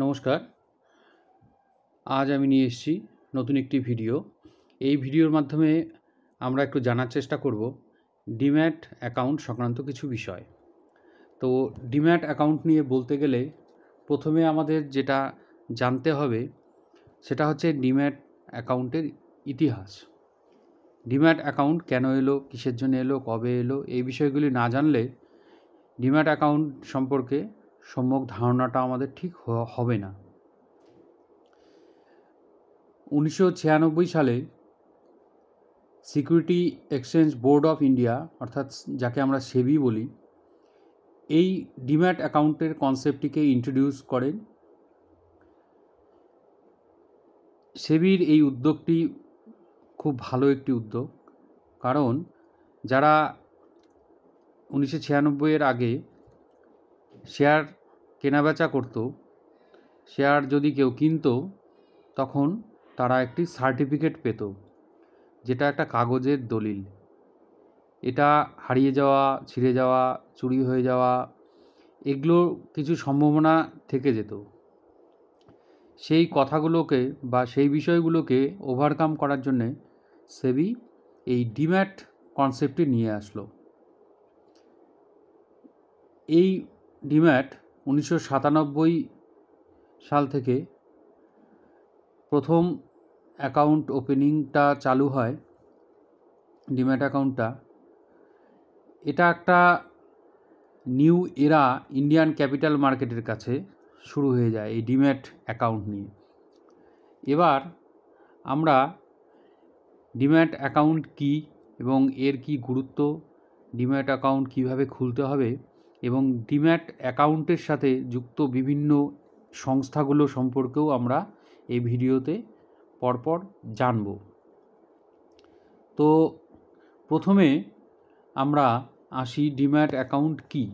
নমস্কার। আজ আমি নিয়ে এসেছি নতুন একটি ভিডিও। এই ভিডিওর মাধ্যমে আমরা একটু জানার চেষ্টা করব ডিম্যাট অ্যাকাউন্ট সংক্রান্ত কিছু বিষয়। তো ডিম্যাট অ্যাকাউন্ট নিয়ে বলতে গেলে প্রথমে আমাদের যেটা জানতে হবে সেটা হচ্ছে ডিম্যাট অ্যাকাউন্টের ইতিহাস। ডিম্যাট অ্যাকাউন্ট কেন এলো, কিসের জন্য এলো, কবে এলো, এই বিষয়গুলি না জানলে ডিম্যাট অ্যাকাউন্ট সম্পর্কে সম্যক ধারণাটা আমাদের ঠিক হবে না। 1996 সালে security exchange board of India, অর্থাৎ যাকে আমরা সেবি বলি, এই ডিম্যাট অ্যাকাউন্টের কনসেপ্টটিকে ইন্ট্রোডিউস করেন। সেবির এই উদ্যোগটি খুব ভালো একটি উদ্যোগ, কারণ যারা 1996 আগে শেয়ার কেনাবেচা করত, শেয়ার যদি কেউ কিনত, তখন তারা একটি সার্টিফিকেট পেত, যেটা একটা কাগজের দলিল। এটা হারিয়ে যাওয়া, ছিঁড়ে যাওয়া, চুরি হয়ে যাওয়া, এগুলো কিছু সম্ভাবনা থেকে যেত। সেই কথাগুলোকে বা সেই বিষয়গুলোকে ওভারকাম করার জন্যে সেবি এই ডিম্যাট কনসেপ্টটি নিয়ে আসলো। এই ডিম্যাট 1997 সাল থেকে প্রথম অ্যাকাউন্ট ওপেনিংটা চালু হয়। ডিম্যাট অ্যাকাউন্টটা এটা একটা নিউ এরা ইন্ডিয়ান ক্যাপিটাল মার্কেটের কাছে শুরু হয়ে যায় এই ডিম্যাট অ্যাকাউন্ট নিয়ে। এবার আমরা ডিম্যাট অ্যাকাউন্ট কী এবং এর কি গুরুত্ব, ডিম্যাট অ্যাকাউন্ট কিভাবে খুলতে হবে এবং ডিম্যাট অ্যাকাউন্টের সাথে যুক্ত বিভিন্ন সংস্থাগুলো সম্পর্কেও আমরা এই ভিডিওতে পরপর জানব। তো প্রথমে আমরা আসি ডিম্যাট অ্যাকাউন্ট কী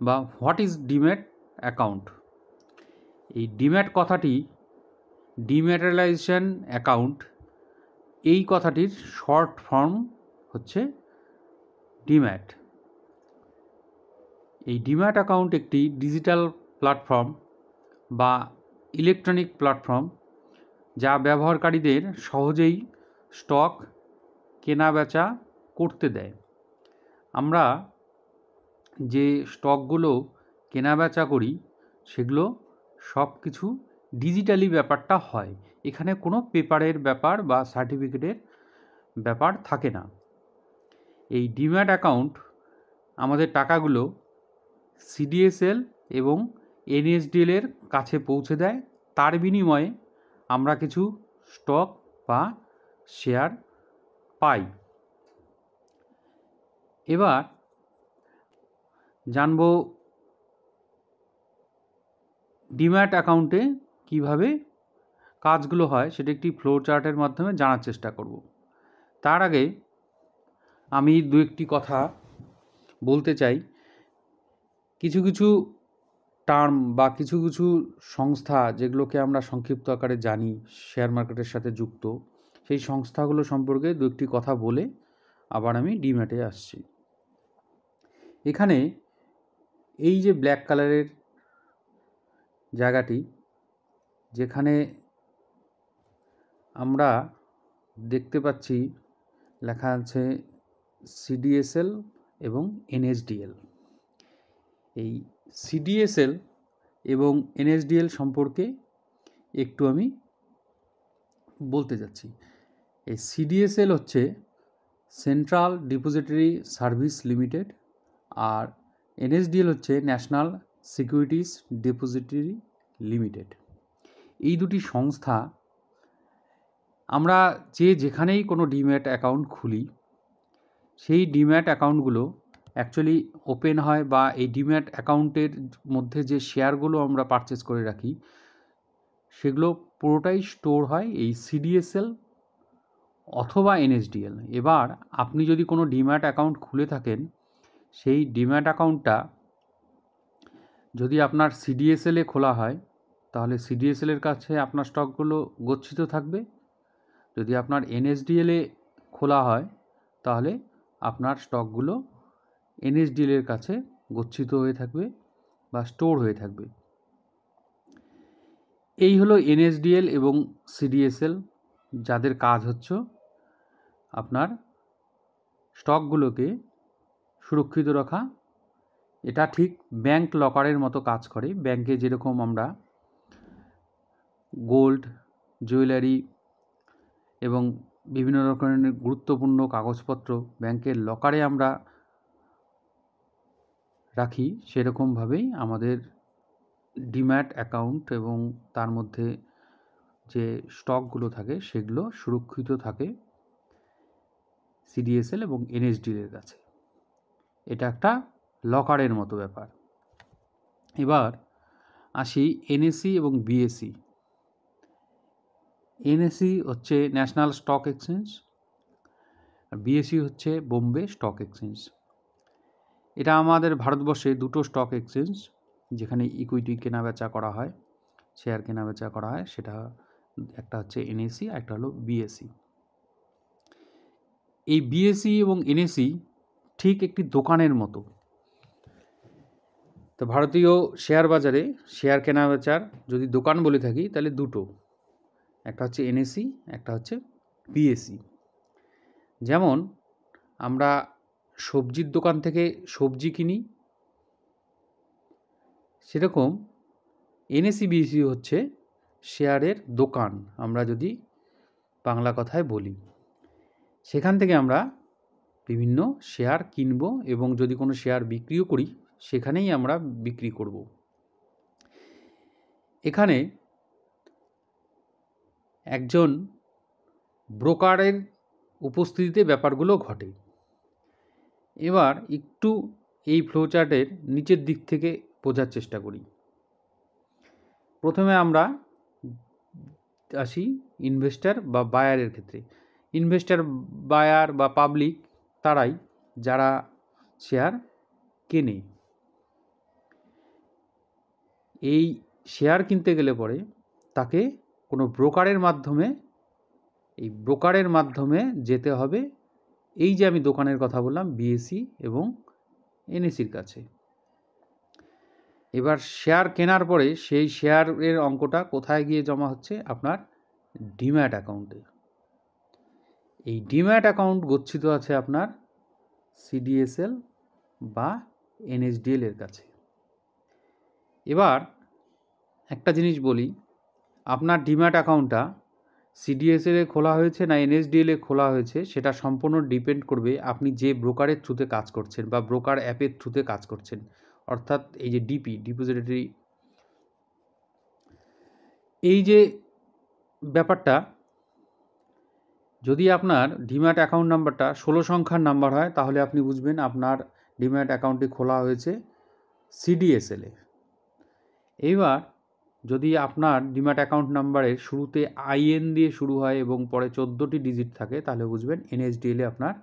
বা হোয়াট ইজ ডিম্যাট অ্যাকাউন্ট। এই ডিম্যাট কথাটি ডিম্যাটেরিয়ালাইজেশন অ্যাকাউন্ট, এই কথাটির শর্ট ফর্ম হচ্ছে ডিম্যাট। এই ডিম্যাট অ্যাকাউন্ট একটি ডিজিটাল প্ল্যাটফর্ম বা ইলেকট্রনিক প্ল্যাটফর্ম যা ব্যবহারকারীদের সহজেই স্টক কেনাবেচা করতে দেয়। আমরা যে স্টকগুলো কেনাবেচা করি সেগুলো সব কিছু ডিজিটালি ব্যাপারটা হয়। এখানে কোনো পেপারের ব্যাপার বা সার্টিফিকেটের ব্যাপার থাকে না। এই ডিম্যাট অ্যাকাউন্ট আমাদের টাকাগুলো সিডিএসএল এবং এনএসডিএল এর কাছে পৌঁছে দেয়। তার বিনিময়ে আমরা কিছু স্টক বা শেয়ার পাই। এবার জানব ডিম্যাট অ্যাকাউন্টে কিভাবে কাজগুলো হয়, সেটা একটি ফ্লো চার্টের মাধ্যমে জানার চেষ্টা করব। তার আগে আমি দু একটি কথা বলতে চাই। কিছু কিছু টার্ম বা কিছু কিছু সংস্থা যেগুলোকে আমরা সংক্ষিপ্ত আকারে জানি শেয়ার মার্কেটের সাথে যুক্ত, সেই সংস্থাগুলো সম্পর্কে দু একটি কথা বলে আবার আমি ডিম্যাটে আসছি। এখানে এই যে ব্ল্যাক কালারের জায়গাটি, যেখানে আমরা দেখতে পাচ্ছি লেখা আছে সিডিএসএল এবং এনএসডিএল। এই সিডিএসএল এবং এনএসডিএল সম্পর্কে একটু আমি বলতে যাচ্ছি। এই সিডিএসএল হচ্ছে সেন্ট্রাল ডিপোজিটরি সার্ভিস লিমিটেড, আর এনএসডিএল হচ্ছে ন্যাশনাল সিকিউরিটিজ ডিপোজিটরি লিমিটেড। এই দুটি সংস্থা, আমরা যেখানেই কোনো ডিম্যাট অ্যাকাউন্ট খুলি, সেই ডিম্যাট অ্যাকাউন্টগুলো অ্যাকচুয়ালি ওপেন হয় বা এই ডিম্যাট অ্যাকাউন্টের মধ্যে যে শেয়ারগুলো আমরা পারচেস করে রাখি সেগুলো পুরোটাই স্টোর হয় এই সিডিএসএল অথবা এনএসডিএল। এবার আপনি যদি কোনো ডিম্যাট অ্যাকাউন্ট খুলে থাকেন, সেই ডিম্যাট অ্যাকাউন্টটা যদি আপনার সিডিএসএলে খোলা হয় তাহলে সিডিএসএলের কাছে আপনার স্টকগুলো গচ্ছিত থাকবে। যদি আপনার এনএসডিএলে খোলা হয় তাহলে আপনার স্টকগুলো এনএসডিএলের কাছে গচ্ছিত হয়ে থাকবে বা স্টোর হয়ে থাকবে। এই হলো এনএসডিএল এবং সিডিএসএল, যাদের কাজ হচ্ছে আপনার স্টকগুলোকে সুরক্ষিত রাখা। এটা ঠিক ব্যাংক লকারের মতো কাজ করে। ব্যাংকে যেরকম আমরা গোল্ড, জুয়েলারি এবং বিভিন্ন রকমের গুরুত্বপূর্ণ কাগজপত্র ব্যাংকের লকারে আমরা রাখি, সেরকমভাবেই আমাদের ডিম্যাট অ্যাকাউন্ট এবং তার মধ্যে যে স্টকগুলো থাকে সেগুলো সুরক্ষিত থাকে সিডিএসএল এবং এনএসডিএলের কাছে। এটা একটা লকারের মতো ব্যাপার। এবার আসি এনএসই এবং বিএসই। এনএসই হচ্ছে ন্যাশনাল স্টক এক্সচেঞ্জ, আর বিএসই হচ্ছে বোম্বে স্টক এক্সচেঞ্জ। এটা আমাদের ভারতবর্ষে দুটো স্টক এক্সচেঞ্জ যেখানে ইকুইটি কেনাবেচা করা হয়, শেয়ার কেনাবেচা করা হয়। সেটা একটা হচ্ছে এনএসই, একটা হলো বিএসই। এই বিএসই এবং এনএসই ঠিক একটি দোকানের মতো। তো ভারতীয় শেয়ার বাজারে শেয়ার কেনাবেচার যদি দোকান বলে থাকি তাহলে দুটো, একটা হচ্ছে এনএসই, একটা হচ্ছে বিএসই। যেমন আমরা সবজির দোকান থেকে সবজি কিনি, সেরকম এনএসই বিএসই হচ্ছে শেয়ারের দোকান, আমরা যদি বাংলা কথায় বলি। সেখান থেকে আমরা বিভিন্ন শেয়ার কিনব এবং যদি কোনো শেয়ার বিক্রিও করি সেখানেই আমরা বিক্রি করব। এখানে একজন ব্রোকারের উপস্থিতিতে ব্যাপারগুলো ঘটে। এবার একটু এই ফ্লোচার্টের নিচের দিক থেকে বোঝার চেষ্টা করি। প্রথমে আমরা আসি ইনভেস্টর বা বায়ারের ক্ষেত্রে। ইনভেস্টর, বায়ার বা পাবলিক তারাই যারা শেয়ার কেনে। এই শেয়ার কিনতে গেলে পরে তাকে কোনো ব্রোকারের মাধ্যমে যেতে হবে। এই যে আমি দোকানের কথা বললাম বিএসই এবং এনএসির কাছে। এবার শেয়ার কেনার পরে সেই শেয়ারের অঙ্কটা কোথায় গিয়ে জমা হচ্ছে? আপনার ডিম্যাট অ্যাকাউন্টে। এই ডিম্যাট অ্যাকাউন্ট গচ্ছিত আছে আপনার সিডিএসএল বা এনএসডিএল এর কাছে। এবার একটা জিনিস বলি, আপনার ডিম্যাট অ্যাকাউন্টটা সিডিএসএল এ খোলা হয়েছে না এনএসডিএল এ খোলা হয়েছে সেটা সম্পূর্ণ ডিপেন্ড করবে আপনি যে ব্রোকারের থ্রুতে কাজ করছেন বা ব্রোকার অ্যাপের থ্রুতে কাজ করছেন। অর্থাৎ এই যে ডিপি, ডিপোজিটরি, এই যে ব্যাপারটা, যদি আপনার ডিম্যাট অ্যাকাউন্ট নাম্বারটা 16 সংখ্যার নাম্বার হয় তাহলে আপনি বুঝবেন আপনার ডিম্যাট অ্যাকাউন্টটি খোলা হয়েছে সিডিএসএল এ। এইবার যদি আপনার ডিম্যাট অ্যাকাউন্ট নাম্বারের শুরুতে আইএন দিয়ে শুরু হয় এবং পরে 14টি ডিজিট থাকে তাহলে বুঝবেন এনএসডিএল এ আপনার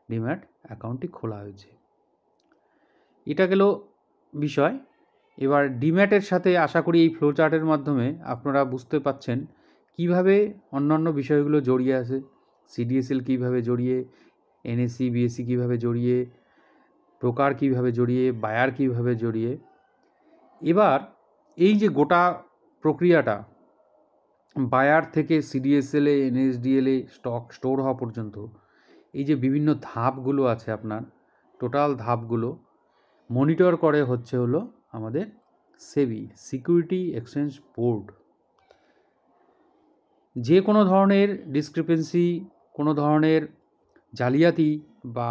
ডিম্যাট অ্যাকাউন্টটি খোলা হয়েছে। এটা গেল বিষয়। এবার ডিম্যাটের সাথে আশা করি এই ফ্লোচার্টের মাধ্যমে আপনারা বুঝতে পাচ্ছেন কিভাবে অন্যান্য বিষয়গুলো জড়িয়ে আছে। সিডিএসএল কীভাবে জড়িয়ে, এনএসি বিএসসি কীভাবে জড়িয়ে, ব্রোকার কীভাবে জড়িয়ে, বায়ার কীভাবে জড়িয়ে। এবার এই যে গোটা প্রক্রিয়াটা বায়ার থেকে সিডিএসএলে, এনএসডিএলে স্টক স্টোর হওয়া পর্যন্ত, এই যে বিভিন্ন ধাপগুলো আছে আপনার, টোটাল ধাপগুলো মনিটর করে হলো আমাদের সেবি, সিকিউরিটি এক্সচেঞ্জ বোর্ড। যে কোনো ধরনের ডিসক্রিপেন্সি, কোনো ধরনের জালিয়াতি বা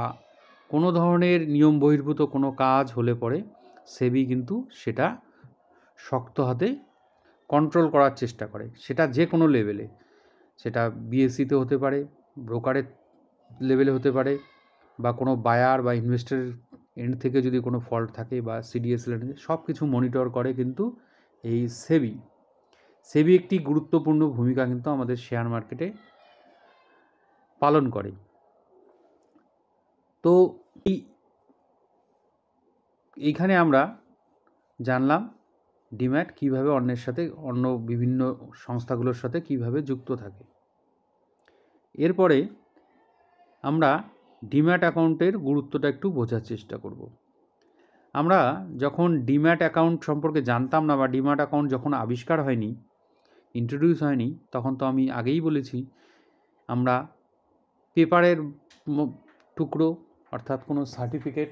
কোনো ধরনের নিয়ম বহির্ভূত কোনো কাজ হলে পরে সেবি কিন্তু সেটা শক্ত হাতে কন্ট্রোল করার চেষ্টা করে। সেটা যে কোনো লেভেলে, সেটা বিএসসিতে হতে পারে, ব্রোকারের লেভেলে হতে পারে, বা কোনো বায়ার বা ইনভেস্টরের এন্ড থেকে যদি কোনো ফল্ট থাকে বা সিডিএসএল সব কিছু মনিটর করে কিন্তু এই সেবি। সেবি একটি গুরুত্বপূর্ণ ভূমিকা কিন্তু আমাদের শেয়ার মার্কেটে পালন করে। তো এইখানে আমরা জানলাম ডিম্যাট কীভাবে অন্যের সাথে, অন্য বিভিন্ন সংস্থাগুলোর সাথে কীভাবে যুক্ত থাকে। এরপরে আমরা ডিম্যাট অ্যাকাউন্টের গুরুত্বটা একটু বোঝার চেষ্টা করব। আমরা যখন ডিম্যাট অ্যাকাউন্ট সম্পর্কে জানতাম না বা ডিম্যাট অ্যাকাউন্ট যখন আবিষ্কার হয়নি ইন্ট্রোডিউস হয়নি তখন তো আমি আগেই বলেছি আমরা পেপারের টুকরো অর্থাৎ কোনো সার্টিফিকেট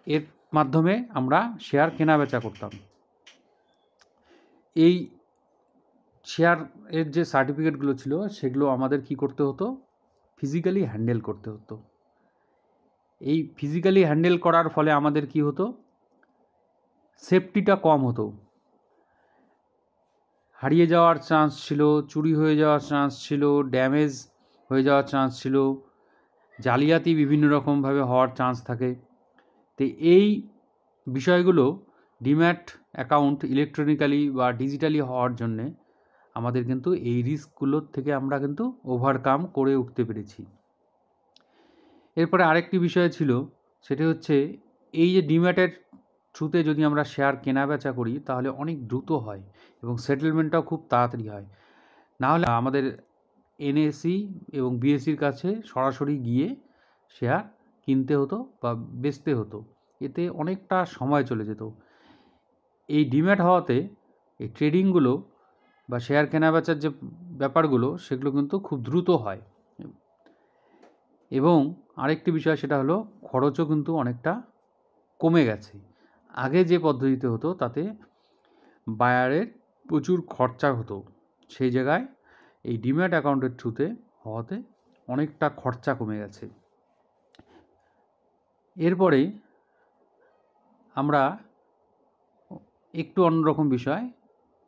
এর মাধ্যমে আমরা শেয়ার কেনাবেচা করতাম। এই শেয়ার এর যে সার্টিফিকেটগুলো ছিল সেগুলো আমাদের কি করতে হতো, ফিজিক্যালি হ্যান্ডেল করতে হতো। এই ফিজিক্যালি হ্যান্ডেল করার ফলে আমাদের কি হতো, সেফটিটা কম হতো। হারিয়ে যাওয়ার চান্স ছিল, চুরি হয়ে যাওয়ার চান্স ছিল, ড্যামেজ হয়ে যাওয়ার চান্স ছিল, জালিয়াতি বিভিন্ন রকমভাবে হওয়ার চান্স থাকে। তো এই বিষয়গুলো ডিম্যাট অ্যাকাউন্ট ইলেকট্রনিক্যালি বা ডিজিটালি হওয়ার জন্যে আমাদের কিন্তু এই রিস্কগুলোর থেকে আমরা কিন্তু ওভারকাম করে উঠতে পেরেছি। এরপরে আরেকটি বিষয় ছিল, সেটি হচ্ছে এই যে ডিম্যাটের থ্রুতে যদি আমরা শেয়ার কেনাবেচা করি তাহলে অনেক দ্রুত হয় এবং সেটেলমেন্টটাও খুব তাড়াতাড়ি হয়। না হলে আমাদের এনএসই এবং বিএসসির কাছে সরাসরি গিয়ে শেয়ার কিনতে হতো বা বেচতে হতো, এতে অনেকটা সময় চলে যেত। এই ডিম্যাট হওয়াতে এই ট্রেডিংগুলো বা শেয়ার কেনাবেচার যে ব্যাপারগুলো সেগুলো কিন্তু খুব দ্রুত হয়। এবং আরেকটি বিষয় সেটা হলো খরচও কিন্তু অনেকটা কমে গেছে। আগে যে পদ্ধতিতে হতো তাতে বায়ারের প্রচুর খরচা হতো, সেই জায়গায় এই ডিম্যাট অ্যাকাউন্টের থ্রুতে হওয়াতে অনেকটা খরচা কমে গেছে। এরপরে আমরা একটু অন্যরকম বিষয়,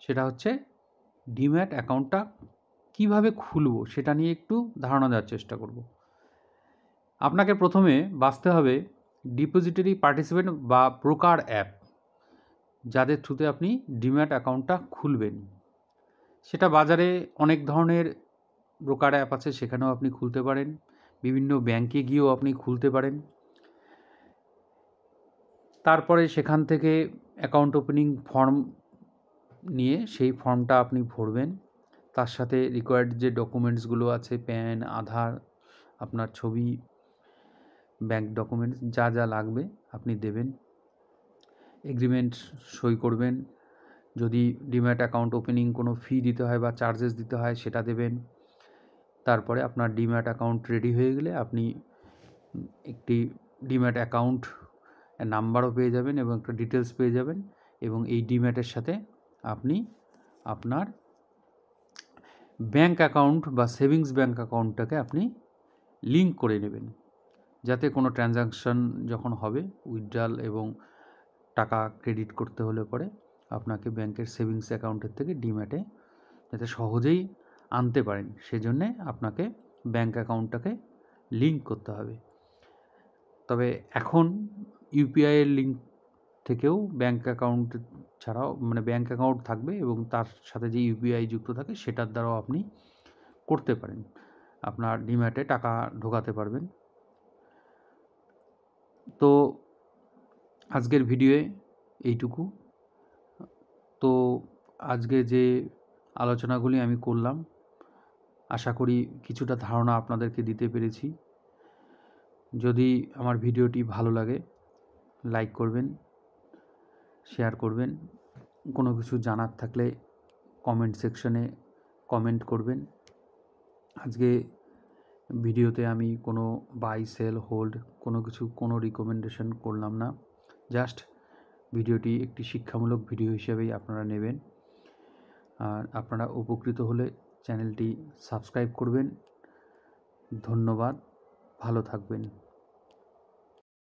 সেটা হচ্ছে ডিম্যাট অ্যাকাউন্টটা কিভাবে খুলব সেটা নিয়ে একটু ধারণা দেওয়ার চেষ্টা করব। আপনাকে প্রথমে বাছতে হবে ডিপোজিটরি পার্টিসিপেন্ট বা ব্রোকার অ্যাপ, যাদের থ্রুতে আপনি ডিম্যাট অ্যাকাউন্টটা খুলবেন। সেটা বাজারে অনেক ধরনের ব্রোকার অ্যাপ আছে, সেখানেও আপনি খুলতে পারেন। বিভিন্ন ব্যাংকে গিয়েও আপনি খুলতে পারেন। তারপরে সেখান থেকে অ্যাকাউন্ট ওপেনিং ফর্ম নিয়ে সেই ফর্মটা আপনি ভরবেন। তার সাথে রিকোয়ার্ড যে ডকুমেন্টসগুলো আছে, প্যান, আধার, আপনার ছবি, ব্যাংক ডকুমেন্টস যা যা লাগবে আপনি দেবেন। এগ্রিমেন্ট সই করবেন। যদি ডিম্যাট অ্যাকাউন্ট ওপেনিং কোনো ফি দিতে হয় বা চার্জেস দিতে হয় সেটা দেবেন। তারপরে আপনার ডিম্যাট অ্যাকাউন্ট রেডি হয়ে গেলে আপনি একটি ডিম্যাট অ্যাকাউন্ট নাম্বারও পেয়ে যাবেন এবং একটা ডিটেলস পেয়ে যাবেন, এবং এই ডিম্যাটের সাথে আপনি আপনার ব্যাংক অ্যাকাউন্ট বা সেভিংস ব্যাংক অ্যাকাউন্টটাকে আপনি লিঙ্ক করে নেবেন, যাতে কোনো ট্রানজ্যাকশন যখন হবে উইথড্রল এবং টাকা ক্রেডিট করতে হলে পরে আপনাকে ব্যাংকের সেভিংস অ্যাকাউন্টের থেকে ডিম্যাটে যাতে সহজেই আনতে পারেন, সেজন্যে আপনাকে ব্যাংক অ্যাকাউন্টটাকে লিঙ্ক করতে হবে। তবে এখন ইউপিআইয়ের লিঙ্ক থেকেও ব্যাংক অ্যাকাউন্ট ছাড়াও মানে ব্যাংক অ্যাকাউন্ট থাকবে এবং তার সাথে যে ইউপিআই যুক্ত থাকে সেটার দ্বারাও আপনি করতে পারেন, আপনার ডিম্যাটে টাকা ঢোকাতে পারবেন। তো আজকের ভিডিওয়ে এইটুকু। তো আজকে যে আলোচনাগুলি আমি করলাম আশা করি কিছুটা ধারণা আপনাদেরকে দিতে পেরেছি। যদি আমার ভিডিওটি ভালো লাগে লাইক করবেন, শেয়ার করবেন। কোনো কিছু জানার থাকলে কমেন্ট সেকশনে কমেন্ট করবেন। আজকে ভিডিওতে আমি কোনো বাই, সেল, হোল্ড কোনো রিকমেন্ডেশন করলাম না। জাস্ট ভিডিওটি একটি শিক্ষামূলক ভিডিও হিসেবেই আপনারা নেবেন। আর আপনারা উপকৃত হলে চ্যানেলটি সাবস্ক্রাইব করবেন। ধন্যবাদ, ভালো থাকবেন।